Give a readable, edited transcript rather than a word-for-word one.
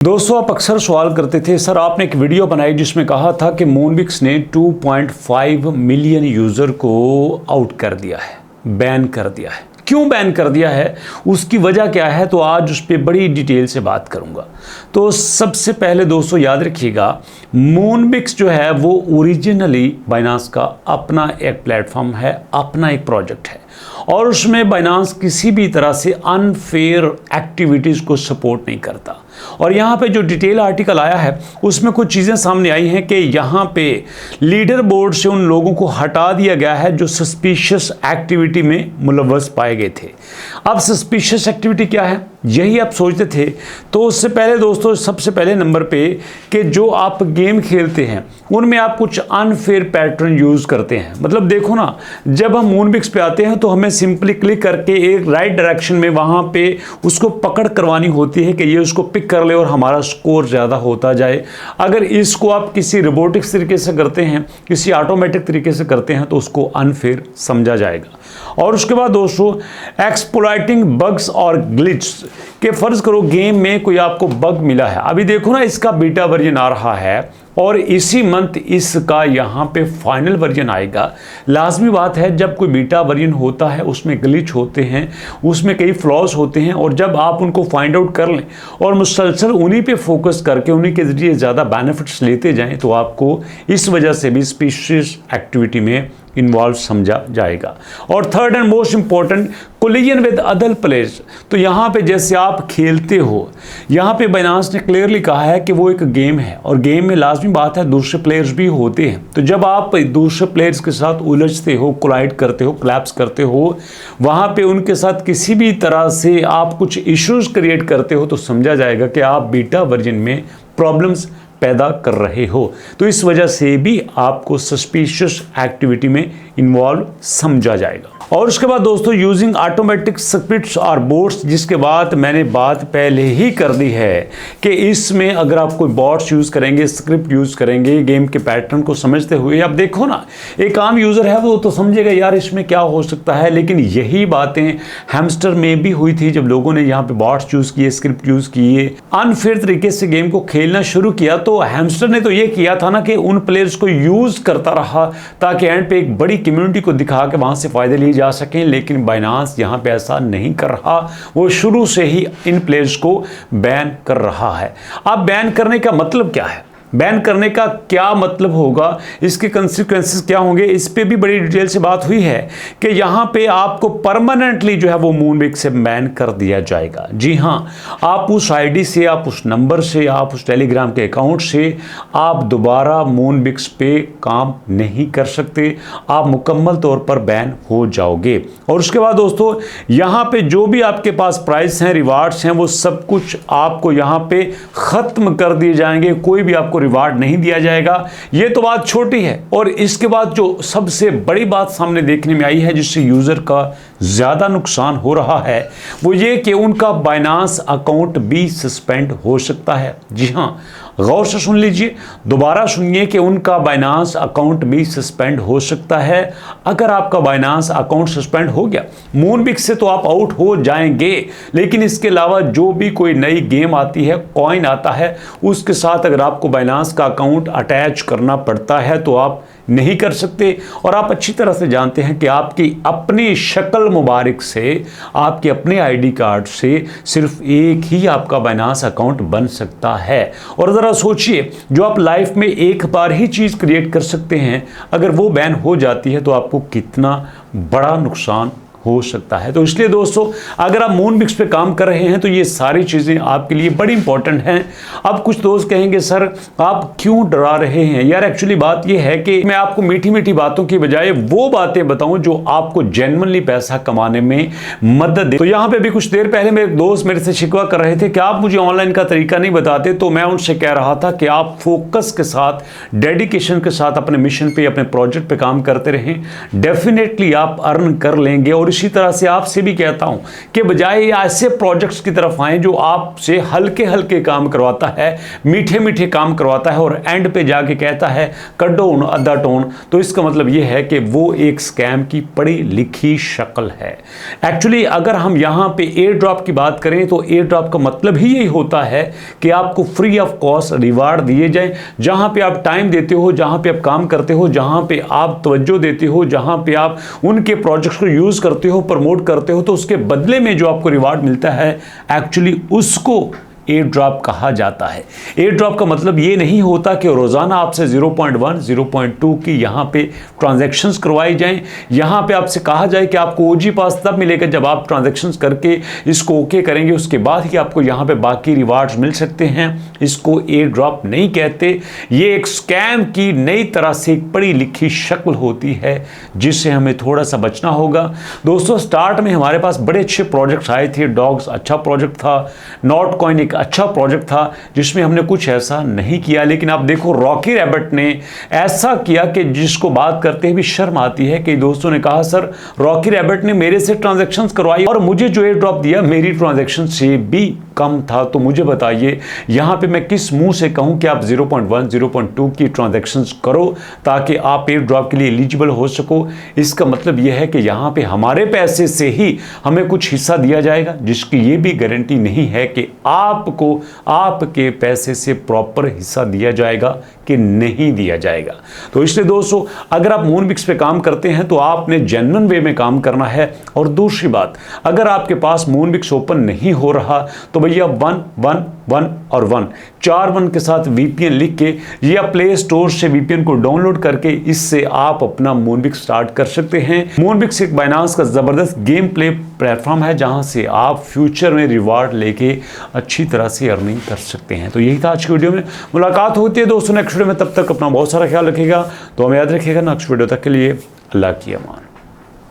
दोस्तों, आप अक्सर सवाल करते थे सर आपने एक वीडियो बनाई जिसमें कहा था कि मूनबिक्स ने 2.5 मिलियन यूज़र को आउट कर दिया है, बैन कर दिया है। क्यों बैन कर दिया है, उसकी वजह क्या है, तो आज उस पर बड़ी डिटेल से बात करूंगा। तो सबसे पहले दोस्तों याद रखिएगा, मूनबिक्स जो है वो ओरिजिनली बाइनांस का अपना एक प्लेटफॉर्म है, अपना एक प्रोजेक्ट है और उसमें बाइनांस किसी भी तरह से अनफेयर एक्टिविटीज़ को सपोर्ट नहीं करता। और यहाँ पे जो डिटेल आर्टिकल आया है उसमें कुछ चीज़ें सामने आई हैं कि यहाँ पे लीडर बोर्ड से उन लोगों को हटा दिया गया है जो सस्पिशियस एक्टिविटी में मुलव्वस पाए गए थे। अब सस्पिशियस एक्टिविटी क्या है, यही आप सोचते थे। तो उससे पहले दोस्तों, सबसे पहले नंबर पे कि जो आप गेम खेलते हैं उनमें आप कुछ अनफेयर पैटर्न यूज़ करते हैं। मतलब देखो ना, जब हम मूनबिक्स पे आते हैं तो हमें सिंपली क्लिक करके एक राइट डायरेक्शन में वहाँ पे उसको पकड़ करवानी होती है कि ये उसको पिक कर ले और हमारा स्कोर ज़्यादा होता जाए। अगर इसको आप किसी रोबोटिक्स तरीके से करते हैं, किसी ऑटोमेटिक तरीके से करते हैं तो उसको अनफेयर समझा जाएगा। और उसके बाद दोस्तों, एक्सप्लॉइटिंग बग्स और ग्लिच के फ़र्ज़ करो गेम में कोई आपको बग मिला है। अभी देखो ना, इसका बीटा वर्जन आ रहा है और इसी मंथ इसका यहाँ पे फाइनल वर्जन आएगा। लाजमी बात है, जब कोई बीटा वर्जन होता है उसमें ग्लिच होते हैं, उसमें कई फ्लॉज होते हैं और जब आप उनको फाइंड आउट कर लें और मुसलसल उन्हीं पे फोकस करके उन्हीं के ज़रिए ज़्यादा बेनिफिट्स लेते जाएं तो आपको इस वजह से भी स्पीशीज एक्टिविटी में इन्वॉल्व समझा जाएगा। और third and most important, collision with other players. तो यहाँ पे जैसे आप खेलते हो, यहाँ पे बाइनांस ने क्लियरली कहा है कि वो एक गेम है और गेम में लाजमी बात है दूसरे प्लेयर्स भी होते हैं। तो जब आप दूसरे प्लेयर्स के साथ उलझते हो, कोलाइड करते हो, क्लैप्स करते हो, वहाँ पे उनके साथ किसी भी तरह से आप कुछ इश्यूज क्रिएट करते हो तो समझा जाएगा कि आप बीटा वर्जन में प्रॉब्लम्स पैदा कर रहे हो। तो इस वजह से भी आपको सस्पिशियस एक्टिविटी में इन्वॉल्व समझा जाएगा। और उसके बाद दोस्तों, यूजिंग ऑटोमेटिक स्क्रिप्ट्स और बोट्स, जिसके बाद मैंने बात पहले ही कर दी है कि इसमें अगर आप कोई बॉट्स यूज़ करेंगे, स्क्रिप्ट यूज़ करेंगे गेम के पैटर्न को समझते हुए, अब देखो ना, एक आम यूज़र है वो तो समझेगा यार इसमें क्या हो सकता है, लेकिन यही बातें हैमस्टर में भी हुई थी। जब लोगों ने यहाँ पे बॉट्स यूज़ किए, स्क्रिप्ट यूज़ किए, अनफेयर तरीके से गेम को खेलना शुरू किया, तो हैमस्टर ने तो ये किया था ना कि उन प्लेयर्स को यूज़ करता रहा ताकि एंड पे एक बड़ी कम्युनिटी को दिखा के वहाँ से फ़ायदे लिए जा सकें। लेकिन बाइनांस यहाँ पे ऐसा नहीं कर रहा, वो शुरू से ही इन प्लेयर्स को बैन कर रहा है। अब बैन करने का मतलब क्या है, बैन करने का क्या मतलब होगा, इसके कंसिक्वेंसेस क्या होंगे, इस पे भी बड़ी डिटेल से बात हुई है कि यहाँ पे आपको परमानेंटली जो है वो मूनबिक्स से बैन कर दिया जाएगा। जी हाँ, आप उस आईडी से, आप उस नंबर से, आप उस टेलीग्राम के अकाउंट से आप दोबारा मूनबिक्स पे काम नहीं कर सकते, आप मुकम्मल तौर पर बैन हो जाओगे। और उसके बाद दोस्तों, यहाँ पे जो भी आपके पास प्राइस हैं, रिवार्ड्स हैं, वो सब कुछ आपको यहाँ पे ख़त्म कर दिए जाएंगे, कोई भी आपको रिवार्ड नहीं दिया जाएगा। ये तो बात छोटी है। और इसके बाद जो सबसे बड़ी बात सामने देखने में आई है जिससे यूजर का ज्यादा नुकसान हो रहा है, वो ये कि उनका बाइनांस अकाउंट भी सस्पेंड हो सकता है। जी हां, गौर से सुन लीजिए, दोबारा सुनिए कि उनका बाइनांस अकाउंट भी सस्पेंड हो सकता है। अगर आपका बाइनांस अकाउंट सस्पेंड हो गया मूनबिक्स से तो आप आउट हो जाएंगे, लेकिन इसके अलावा जो भी कोई नई गेम आती है, कॉइन आता है, उसके साथ अगर आपको बाइनांस का अकाउंट अटैच करना पड़ता है तो आप नहीं कर सकते। और आप अच्छी तरह से जानते हैं कि आपकी अपनी शक्ल मुबारक से, आपके अपने आईडी कार्ड से सिर्फ एक ही आपका बाइनांस अकाउंट बन सकता है। और ज़रा सोचिए, जो आप लाइफ में एक बार ही चीज़ क्रिएट कर सकते हैं, अगर वो बैन हो जाती है तो आपको कितना बड़ा नुकसान हो सकता है। तो इसलिए दोस्तों, अगर आप मूनबिक्स पे काम कर रहे हैं तो ये सारी चीज़ें आपके लिए बड़ी इंपॉर्टेंट हैं। अब कुछ दोस्त कहेंगे सर आप क्यों डरा रहे हैं। यार एक्चुअली बात ये है कि मैं आपको मीठी मीठी बातों की बजाय वो बातें बताऊं जो आपको जेन्युइनली पैसा कमाने में मदद दे। तो यहाँ पे भी कुछ देर पहले मेरे दोस्त मेरे से शिकवा कर रहे थे कि आप मुझे ऑनलाइन का तरीका नहीं बताते, तो मैं उनसे कह रहा था कि आप फोकस के साथ, डेडिकेशन के साथ अपने मिशन पे, अपने प्रोजेक्ट पे काम करते रहें, डेफिनेटली आप अर्न कर लेंगे। और इसी तरह से आपसे भी कहता हूं कि बजाय ऐसे प्रोजेक्ट्स की तरफ आए जो आपसे हल्के हल्के काम करवाता है, मीठे मीठे काम करवाता है और एंड पे जाके कहता है कड्डो अद्धा टोन, तो इसका मतलब यह है कि वो एक स्कैम की पढ़ी लिखी शक्ल है। एक्चुअली अगर हम यहां पे एयर ड्रॉप की बात करें तो एयर ड्रॉप का मतलब ही यही होता है कि आपको फ्री ऑफ कॉस्ट रिवार्ड दिए जाएं, जहां पे आप टाइम देते हो, जहां पे आप काम करते हो, जहां पे आप तवज्जो देते हो, जहां पे आप उनके प्रोजेक्ट्स को यूज करते हो, प्रमोट करते हो, तो उसके बदले में जो आपको रिवार्ड मिलता है एक्चुअली उसको एयर ड्रॉप कहा जाता है। एयर ड्रॉप का मतलब ये नहीं होता कि रोजाना आपसे 0.1 0.2 की यहां पे ट्रांजैक्शंस करवाई जाएं, यहां पे आपसे कहा जाए कि आपको ओजी पास तब मिलेगा जब आप ट्रांजैक्शंस करके इसको ओके करेंगे, उसके बाद ही आपको यहां पे बाकी रिवार्ड्स मिल सकते हैं। इसको एयर ड्रॉप नहीं कहते, ये एक स्कैम की नई तरह से एक पढ़ी लिखी शक्ल होती है जिससे हमें थोड़ा सा बचना होगा। दोस्तों स्टार्ट में हमारे पास बड़े अच्छे प्रोजेक्ट्स आए थे, डॉग्स अच्छा प्रोजेक्ट था, नॉट कॉइन एक अच्छा प्रोजेक्ट था जिसमें हमने कुछ ऐसा नहीं किया, लेकिन आप देखो रॉकी रैबिट ने ऐसा किया कि जिसको बात करते हुए शर्म आती है। कि दोस्तों ने कहा सर रॉकी रैबिट ने मेरे से ट्रांजैक्शंस करवाई और मुझे जो एयर ड्रॉप दिया मेरी ट्रांजैक्शन से भी कम था, तो मुझे बताइए यहां पे मैं किस मुंह से कहूं कि आप 0.1 0.2 की ट्रांजैक्शंस करो ताकि आप एयर ड्रॉप के लिए एलिजिबल हो सको। इसका मतलब यह है कि यहां पे हमारे पैसे से ही हमें कुछ हिस्सा दिया जाएगा, जिसकी ये भी गारंटी नहीं है कि आपको आपके पैसे से प्रॉपर हिस्सा दिया जाएगा कि नहीं दिया जाएगा। तो इसलिए दोस्तों अगर आप मूनबिक्स पे काम करते हैं तो आपने जेन्युइन वे में काम करना है। और दूसरी बात, अगर आपके पास मूनबिक्स ओपन नहीं हो रहा तो भैया 1 1 1 और 1 4 1 के साथ वीपीएन लिख के या प्ले स्टोर से वीपीएन को डाउनलोड करके इससे आप अपना मूनबिक्स स्टार्ट कर सकते हैं। मूनबिक्स एक बाइनांस का जबरदस्त गेम प्ले प्लेटफॉर्म है जहां से आप फ्यूचर में रिवार्ड लेके अच्छी तरह से अर्निंग कर सकते हैं। तो यही था आज की वीडियो में, मुलाकात होती है दोस्तों नेक्स्ट वीडियो में, तब तक अपना बहुत सारा ख्याल रखिएगा, तो हमें याद रखिएगा नेक्स्ट वीडियो तक के लिए अल्लाह की अमान।